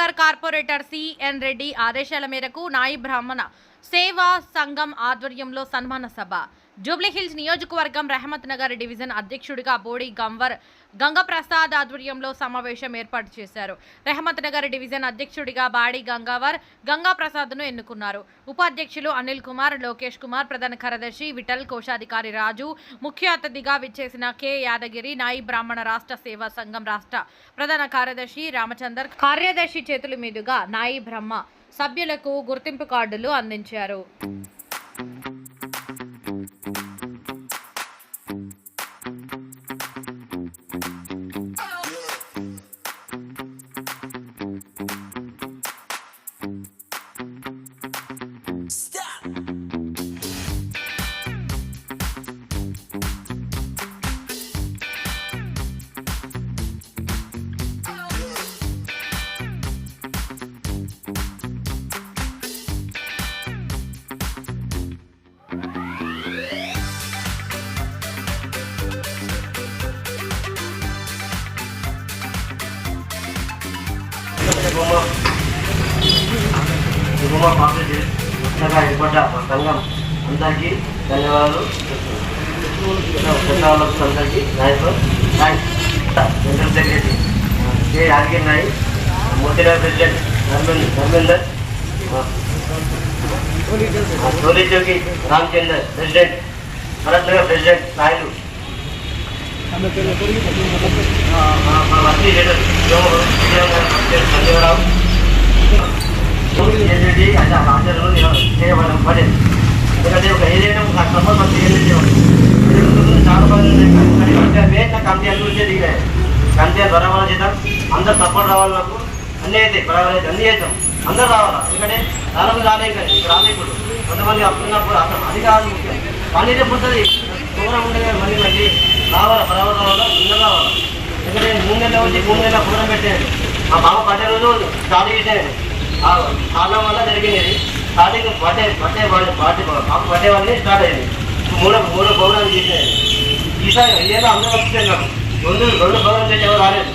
Nagar corporator CN Reddy ఆదేశాల మేరకు నాయి బ్రాహ్మణ సేవా సంఘం ఆధ్వర్యంలో సన్మాన సభ. జూబ్లీహిల్స్ నియోజకవర్గం రహమత్ నగర్ డివిజన్ అధ్యక్షుడిగా బోడి గంగప్రసాద్ ఆధ్వర్యంలో సమావేశం ఏర్పాటు చేశారు. రహమత్ నగర్ డివిజన్ అధ్యక్షుడిగా బాడి గంగాప్రసాద్ను ఎన్నుకున్నారు. ఉపాధ్యక్షులు అనిల్ కుమార్, లోకేష్ కుమార్, ప్రధాన కార్యదర్శి విఠల్, కోశాధికారి రాజు, ముఖ్య అతిథిగా విచ్చేసిన కె యాదగిరి, నాయి బ్రాహ్మణ రాష్ట్ర సేవా సంఘం రాష్ట్ర ప్రధాన కార్యదర్శి రామచందర్, కార్యదర్శి చేతుల మీదుగా నాయి బ్రహ్మ సభ్యులకు గుర్తింపు కార్డులు అందించారు. ఏర్పడ్డ మా సంఘం అందరికీ ధన్యవాదాలు. అందరికీ general secretary K Yadagiri Naik, Motirao president Dharmender, Toli Chowki Ramachandar president, Bharat Nagar president Naidu, మా వర్తీ లీడర్ సంజీవరావు రెడ్డి అంటే ఆచరణలు చేయబడడం పడేది. ఎందుకంటే ఒక ఏదైనా సపోజ్ మనం చేయలేదు చాలా బాగుంది. నా కంపెనీ గురించే దిగాయి. కంపెనీ బరాబర్ చేద్దాం, అందరు సపోర్ట్ రావాలి. నాకు అన్నీ అయితే బరాబర్ అయితే అన్నీ చేద్దాం, అందరూ రావాలా. ఎందుకంటే చాలా మంది రాలేదు, కానీ రాలేప్పుడు కొంతమంది అప్పుడున్నప్పుడు అది కాదు ముఖ్యం. పని చెప్పుతుంది దూరం ఉండేది, మళ్ళీ మళ్ళీ రావాలా, బరాబర్ రావాలా, అందరూ రావాలా. ఎందుకంటే 3 నెలల వచ్చి 3 నెలల దూరం పెట్టేది. మా బాబు పడ్డే రోజు స్టార్ట్ చేసేది కారణం వల్ల జరిగింది. స్టార్టింగ్ బర్త్డే వాళ్ళని స్టార్ట్ అయింది. మూడో ప్రోగ్రాం చేసేది. ఈసారి ఏదో అందరూ వచ్చేది. నాకు 2 ప్రోగ్రాం చేసి ఎవరు రాలేదు.